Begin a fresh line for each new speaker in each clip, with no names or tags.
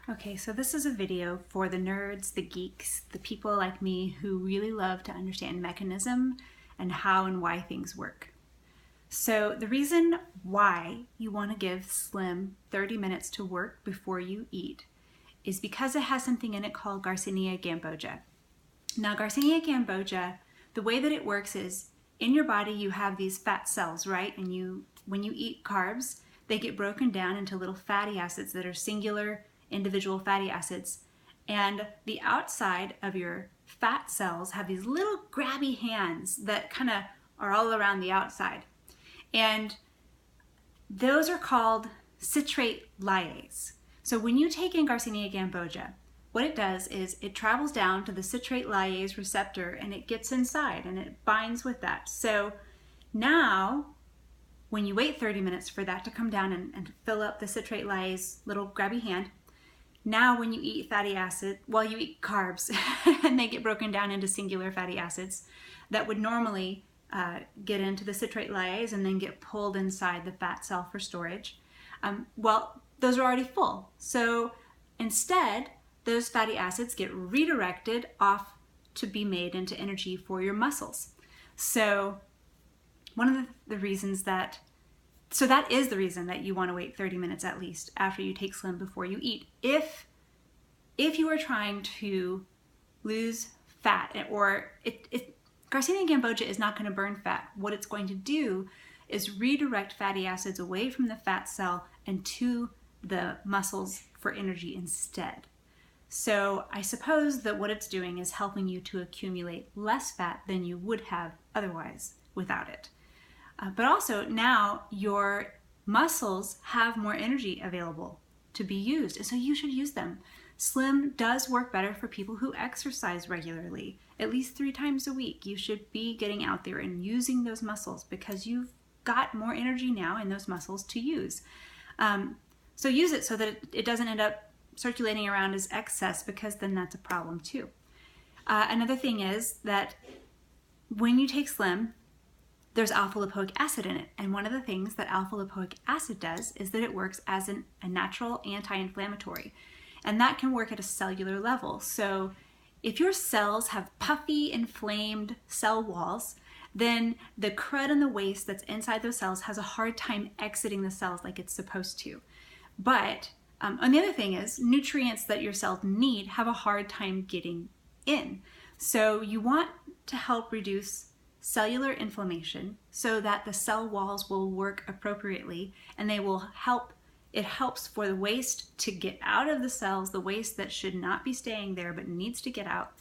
Okay, so this is a video for the nerds, the geeks, the people like me who really love to understand mechanism and how and why things work. So the reason why you want to give Slim 30 minutes to work before you eat is because it has something in it called Garcinia cambogia. Now, Garcinia cambogia, the way that it works is in your body you have these fat cells, right? And when you eat carbs, they get broken down into little fatty acids that are singular individual fatty acids. And the outside of your fat cells have these little grabby hands that kind of are all around the outside. And those are called citrate lyase. So when you take in Garcinia cambogia, what it does is it travels down to the citrate lyase receptor and it gets inside and it binds with that. So now, when you wait 30 minutes for that to come down and fill up the citrate lyase little grabby hand, now when you eat fatty acid, you eat carbs and they get broken down into singular fatty acids that would normally get into the citrate lyase and then get pulled inside the fat cell for storage. Those are already full. So instead, those fatty acids get redirected off to be made into energy for your muscles. So one of the reasons that is the reason that you want to wait 30 minutes at least after you take Slim before you eat. If you are trying to lose fat, or Garcinia cambogia is not going to burn fat. What it's going to do is redirect fatty acids away from the fat cell and to the muscles for energy instead. So I suppose that what it's doing is helping you to accumulate less fat than you would have otherwise without it. But also now your muscles have more energy available to be used, and so you should use them. Slim does work better for people who exercise regularly. At least 3 times a week, you should be getting out there and using those muscles because you've got more energy now in those muscles to use. So use it so that it doesn't end up circulating around as excess, because then that's a problem too. Another thing is that when you take Slim, there's alpha lipoic acid in it. And one of the things that alpha lipoic acid does is that it works as a natural anti-inflammatory. And that can work at a cellular level. So if your cells have puffy, inflamed cell walls, then the crud and the waste that's inside those cells has a hard time exiting the cells like it's supposed to. But and the other thing is, nutrients that your cells need have a hard time getting in. So you want to help reduce cellular inflammation so that the cell walls will work appropriately, and it helps for the waste to get out of the cells, the waste that should not be staying there but needs to get out,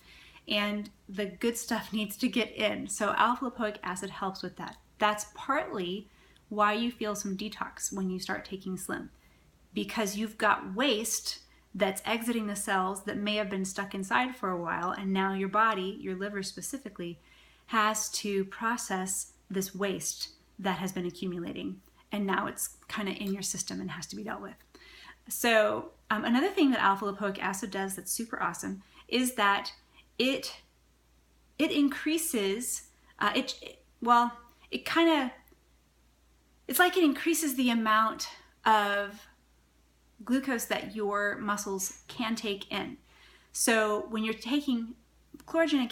and the good stuff needs to get in. So alpha lipoic acid helps with that. That's partly why you feel some detox when you start taking Slim, because you've got waste that's exiting the cells that may have been stuck inside for a while, and now your body, your liver specifically, has to process this waste that has been accumulating, and now it's kind of in your system and has to be dealt with. So another thing that alpha lipoic acid does that's super awesome is that it increases it's like it increases the amount of glucose that your muscles can take in. So when you're taking Garcinia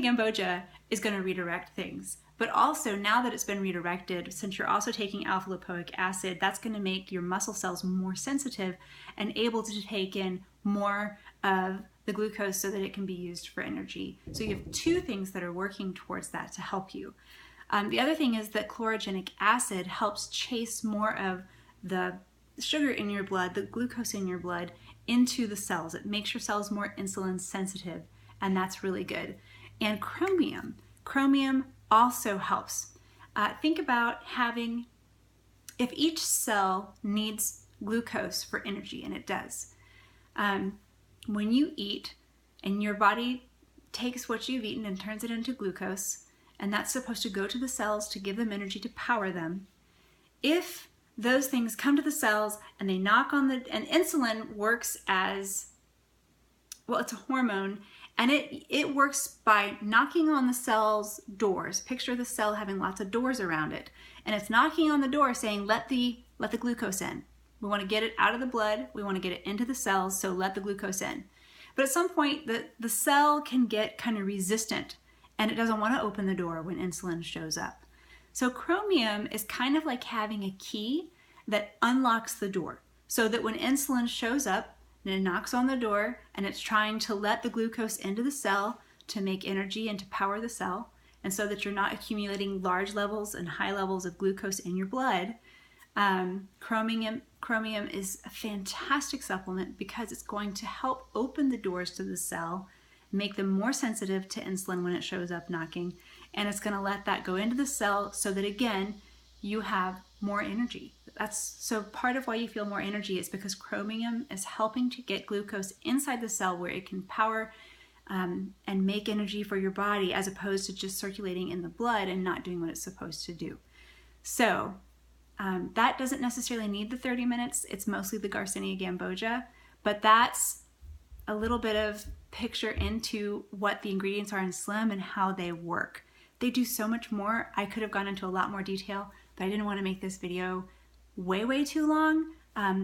cambogia is going to redirect things. But also, now that it's been redirected, since you're also taking alpha lipoic acid, that's going to make your muscle cells more sensitive and able to take in more of the glucose so that it can be used for energy. So you have 2 things that are working towards that to help you. The other thing is that chlorogenic acid helps chase more of the sugar in your blood, the glucose in your blood, into the cells. It makes your cells more insulin sensitive, and that's really good. And chromium also helps. Think about if each cell needs glucose for energy, and it does. When you eat and your body takes what you've eaten and turns it into glucose, and that's supposed to go to the cells to give them energy to power them, if those things come to the cells and they knock on and insulin works as, it's a hormone, and it works by knocking on the cell's doors. Picture the cell having lots of doors around it, and it's knocking on the door saying, let the glucose in. We want to get it out of the blood. We want to get it into the cells, so let the glucose in. But at some point, the cell can get kind of resistant, and it doesn't want to open the door when insulin shows up. So chromium is kind of like having a key that unlocks the door, so that when insulin shows up and it knocks on the door and it's trying to let the glucose into the cell to make energy and to power the cell, and so that you're not accumulating large levels and high levels of glucose in your blood, chromium is a fantastic supplement because it's going to help open the doors to the cell, make them more sensitive to insulin when it shows up knocking, and it's going to let that go into the cell so that, again, you have more energy. So part of why you feel more energy is because chromium is helping to get glucose inside the cell where it can power and make energy for your body, as opposed to just circulating in the blood and not doing what it's supposed to do. So that doesn't necessarily need the 30 minutes. It's mostly the Garcinia gambogia, but that's a little bit of picture into what the ingredients are in Slim and how they work. They do so much more. I could have gone into a lot more detail, but I didn't want to make this video way too long.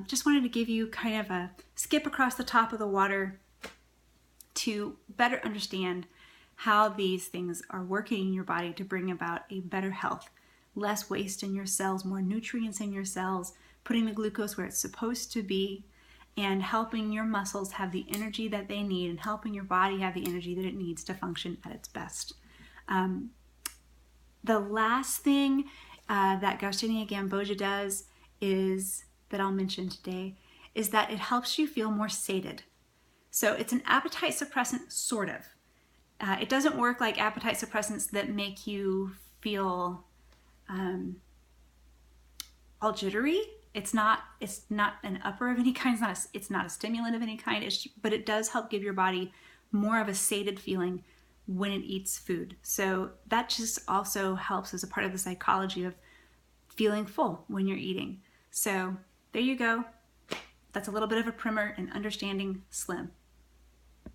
Just wanted to give you kind of a skip across the top of the water to better understand how these things are working in your body to bring about a better health, less waste in your cells, more nutrients in your cells, putting the glucose where it's supposed to be, and helping your muscles have the energy that they need, and helping your body have the energy that it needs to function at its best. The last thing that Garcinia gambogia does is, that I'll mention today, is that it helps you feel more sated. So it's an appetite suppressant, sort of. It doesn't work like appetite suppressants that make you feel all jittery. It's not an upper of any kind. It's not a stimulant of any kind. But it does help give your body more of a sated feeling when it eats food. So that just also helps as a part of the psychology of feeling full when you're eating. So there you go. That's a little bit of a primer in understanding Slim.